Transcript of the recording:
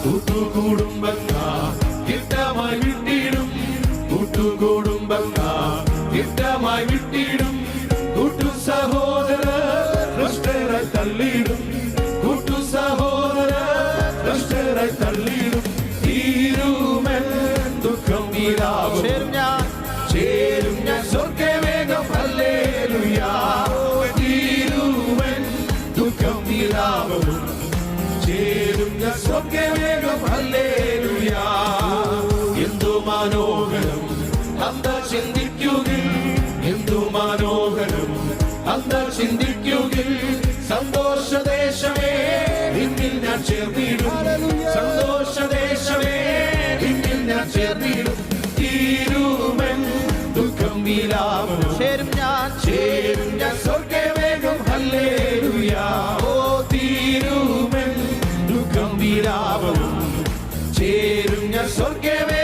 കൂട്ടുകുടുംബക്കാർ ഇഷ്ടമായി വിട്ടിടും, കൂട്ടുകുടുംബക്കാർ ഇഷ്ടമായി വിട്ടിടും. കൂട്ടു സഹോദര ഭ്രഷ്ടരായി തള്ളിയിടും, കൂട്ടു സഹോദര ഭ്രഷ്ടരായി തള്ളിയിടും. തീരുമൻ ദുഃഖം നീരാവും, ചേരും ഞാൻ സ്വർഗ്ഗവേഗം. ഹല്ലേലൂയാ. തീരുമൻ ദുഃഖം നീരാവും, ചേരും ഞാൻ സ്വർഗ്ഗവേഗം. ഹല്ലേലൂയാ. എന്തു മനോഹരം അന്ത ചിന്തിക്കുകിൽ, എന്തു മനോഹരം അന്ത ചിന്തിക്കുകിൽ. സന്തോഷദേശമേ നിന്നിൽ ഞാൻ ചേർന്നിടും, സന്തോഷദേശമേ നിന്നിൽ ഞാൻ ചേർന്നിടും. തീരുമൻ ദുഃഖം നീലാവും, ചേരും ഞാൻ സ്വർഗ്ഗവേഗം. ഹല്ലേലൂയാ. ഓ തീരുമൻ ദുഃഖം നീലാവും, ചേരും ഞാൻ സ്വർഗ്ഗവേഗം.